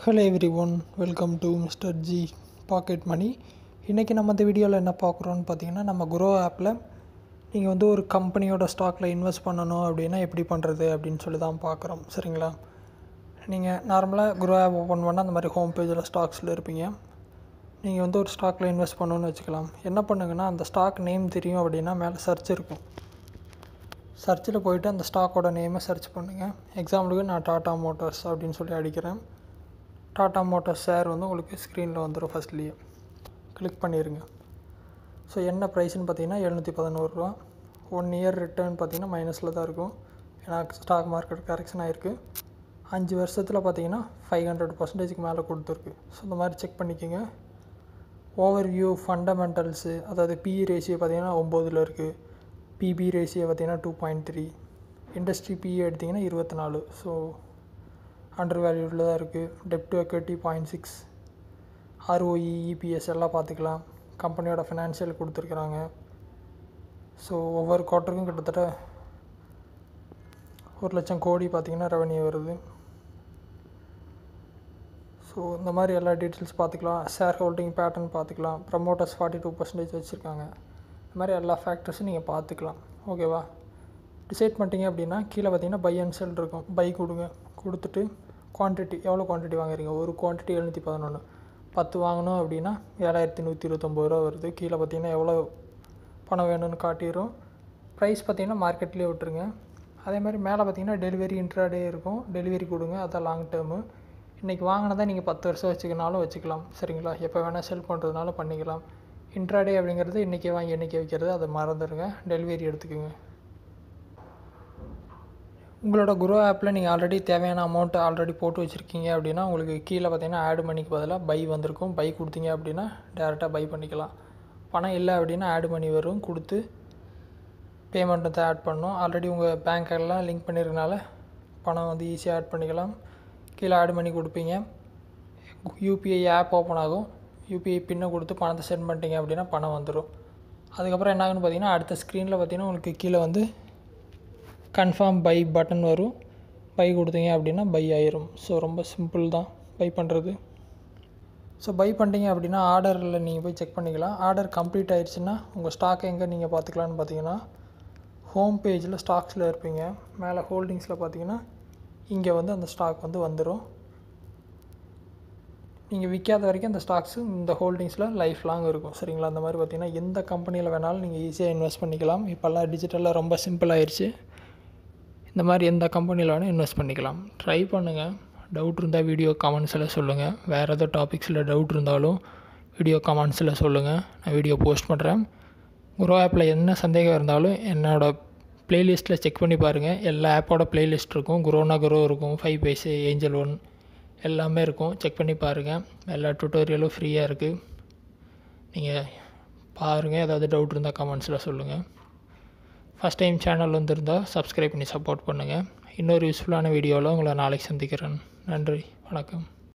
Hello everyone, welcome to mister G pocket money. இன்றைக்கி நம்ம இந்த வீடியோவில் என்ன பார்க்குறோன்னு பார்த்தீங்கன்னா, நம்ம குரோ ஆப்பில் நீங்கள் வந்து ஒரு கம்பெனியோட ஸ்டாக்கில் இன்வெஸ்ட் பண்ணணும் அப்படின்னா எப்படி பண்ணுறது அப்படின்னு சொல்லி தான் பார்க்குறோம். சரிங்களா? நீங்கள் நார்மலாக குரோ ஆப் ஓப்பன் பண்ணால் அந்த மாதிரி ஹோம் பேஜில் ஸ்டாக்ஸில் இருப்பீங்க. நீங்கள் வந்து ஒரு ஸ்டாக்கில் இன்வெஸ்ட் பண்ணணுன்னு வச்சுக்கலாம். என்ன பண்ணுங்கன்னா, அந்த ஸ்டாக் நேம் தெரியும் அப்படின்னா மேலே சர்ச் இருக்கும். சர்ச்சில் போய்ட்டு அந்த ஸ்டாக்கோட நேமை சர்ச் பண்ணுங்கள். எக்ஸாம்பிளுக்கு நான் டாடா மோட்டார்ஸ் அப்படின்னு சொல்லி அடிக்கிறேன். டாடா மோட்டார்ஸ் ஷேர் வந்து உங்களுக்கு ஸ்க்ரீனில் வந்துடும். ஃபஸ்ட்லேயே கிளிக் பண்ணிடுங்க. ஸோ என்ன ப்ரைஸ்ன்னு பார்த்தீங்கன்னா 711 ரூபா. 1 இயர் ரிட்டர்ன் பார்த்தீங்கன்னா மைனஸில் தான் இருக்கும். ஏன்னா ஸ்டாக் மார்க்கெட் கரெக்ஷன் ஆகிருக்கு. 5 வருஷத்தில் பார்த்தீங்கன்னா 500% மேலே கொடுத்துருக்கு. ஸோ இந்த மாதிரி செக் பண்ணிக்கோங்க. ஓவர் வியூ ஃபண்டமெண்டல்ஸு, அதாவது பிஇ ரேஷியோ பார்த்தீங்கன்னா 9 இருக்குது. பிபி ரேஷியோ பார்த்தீங்கன்னா 2.3. இண்டஸ்ட்ரி பிஇ எடுத்திங்கன்னா 24. ஸோ அண்டர் வேல்யூவில் தான் இருக்குது. டெப்ட் டு எக்விட்டி 0.6. ROE EPS எல்லாம் பார்த்துக்கலாம். கம்பெனியோட ஃபினான்ஷியல் கொடுத்துருக்குறாங்க. ஸோ ஒவ்வொரு குவார்ட்டருக்கும் கிட்டத்தட்ட 1,00,000 கோடி பார்த்திங்கன்னா ரெவன்யூ வருது. ஸோ இந்த மாதிரி எல்லா டீட்டெயில்ஸ் பார்த்துக்கலாம். ஷேர் ஹோல்டிங் பேட்டர்ன் பார்த்துக்கலாம். ப்ரமோட்டர்ஸ் 42% வச்சுருக்காங்க. இந்த மாதிரி எல்லா ஃபேக்டர்ஸும் நீங்கள் பார்த்துக்கலாம். ஓகேவா? டிசைட் பண்ணிட்டீங்க அப்படின்னா கீழே பார்த்தீங்கன்னா பை அண்ட் செல் இருக்கும். பை கொடுங்க. கொடுத்துட்டு குவான்டிட்டி, எவ்வளோ குவான்டிட்டி வாங்குறீங்க? ஒரு குவான்டிட்டி 711. 10 வாங்கணும் அப்படின்னா 7,129 ரூபா வருது. கீழே பார்த்தீங்கன்னா எவ்வளோ பணம் வேணும்னு காட்டிடும். ப்ரைஸ் பார்த்தீங்கன்னா மார்க்கெட்லேயே விட்டுருங்க. அதே மாதிரி மேலே பார்த்தீங்கன்னா டெலிவரி இன்ட்ராடே இருக்கும். டெலிவரி கொடுங்க. அதான் லாங் டேர்மு. இன்றைக்கி வாங்கினதான் நீங்கள் 10 வருஷம் வச்சுக்கினாலும் வச்சுக்கலாம். சரிங்களா? எப்போ வேணால் செல் பண்ணுறதுனாலும் பண்ணிக்கலாம். இன்ட்ராடே அப்படிங்கிறது இன்றைக்கி வாங்கி இன்றைக்கி வைக்கிறது, அதை மறந்துடுங்க. டெலிவரி எடுத்துக்கோங்க. உங்களோட குரோ ஆப்பில் நீங்கள் ஆல்ரெடி தேவையான அமௌண்ட்டு ஆல்ரெடி போட்டு வச்சுருக்கீங்க அப்படின்னா உங்களுக்கு கீழே பார்த்தீங்கன்னா ஆட் மணிக்கு பதிலாக பை வந்திருக்கும். பை கொடுத்தீங்க அப்படின்னா டேரெக்டாக பை பண்ணிக்கலாம். பணம் இல்லை அப்படின்னா ஆட் மணி வரும். கொடுத்து பேமெண்ட் வந்து ஆட் பண்ணணும். ஆல்ரெடி உங்கள் பேங்க் எல்லாம் லிங்க் பண்ணியிருக்கனால பணம் வந்து ஈஸியாக ஆட் பண்ணிக்கலாம். கீழே ஆட் மணி கொடுப்பீங்க. யூபிஐ ஆப் ஓப்பன் ஆகும். யூபிஐ பின்னை கொடுத்து பணத்தை சென்ட் பண்ணிட்டீங்க அப்படின்னா பணம் வந்துடும். அதுக்கப்புறம் என்ன ஆகுன்னு பார்த்தீங்கன்னா அடுத்த ஸ்க்ரீனில் பார்த்தீங்கன்னா உங்களுக்கு கீழே வந்து கன்ஃபார்ம் பை பட்டன் வரும். பை கொடுத்தீங்க அப்படின்னா பை ஆயிரும். ஸோ ரொம்ப சிம்பிள் தான் பை பண்ணுறது. ஸோ பை பண்ணிட்டீங்க அப்படின்னா ஆர்டரில் நீங்கள் போய் செக் பண்ணிக்கலாம். ஆர்டர் கம்ப்ளீட் ஆயிடுச்சுன்னா உங்கள் ஸ்டாக் எங்கே நீங்கள் பார்த்துக்கலான்னு பார்த்தீங்கன்னா ஹோம் பேஜில் ஸ்டாக்ஸில் இருப்பீங்க. மேலே ஹோல்டிங்ஸில் பார்த்தீங்கன்னா இங்கே வந்து அந்த ஸ்டாக் வந்து வந்துடும். நீங்கள் விற்காத வரைக்கும் அந்த ஸ்டாக்ஸு இந்த ஹோல்டிங்ஸில் லைஃப் லாங் இருக்கும். சரிங்களா? அந்த மாதிரி பார்த்தீங்கன்னா எந்த கம்பெனியில் வேணாலும் நீங்கள் ஈஸியாக இன்வெஸ்ட் பண்ணிக்கலாம். இப்போல்லாம் டிஜிட்டலாக ரொம்ப சிம்பிள் ஆயிடுச்சு. இந்த மாதிரி எந்த கம்பெனியில் வேணால் இன்வெஸ்ட் பண்ணிக்கலாம். ட்ரை பண்ணுங்கள். டவுட் இருந்தால் வீடியோ கமெண்ட்ஸில் சொல்லுங்கள். வேறு எதாவது டாபிக்ஸில் டவுட் இருந்தாலும் வீடியோ கமெண்ட்ஸில் சொல்லுங்கள். நான் வீடியோ போஸ்ட் பண்ணுறேன். குரோ ஆப்பில் என்ன சந்தேகம் இருந்தாலும் என்னோடய ப்ளேலிஸ்ட்டில் செக் பண்ணி பாருங்கள். எல்லா ஆப்போட ப்ளேலிஸ்ட் இருக்கும். குரோனா குரோ இருக்கும். 5paisa, ஏஞ்சல் ஒன் எல்லாமே இருக்கும். செக் பண்ணி பாருங்கள். எல்லா டுட்டோரியலும் ஃப்ரீயாக இருக்குது. நீங்கள் பாருங்கள். ஏதாவது டவுட் இருந்தால் கமெண்ட்ஸில் சொல்லுங்கள். ஃபஸ்ட் டைம் சேனல் வந்திருந்தால் சப்ஸ்கிரைப் பண்ணி சப்போர்ட் பண்ணுங்கள். இன்னொரு யூஸ்ஃபுல்லான வீடியோவில் உங்களை நாளைக்கு சந்திக்கிறேன். நன்றி, வணக்கம்.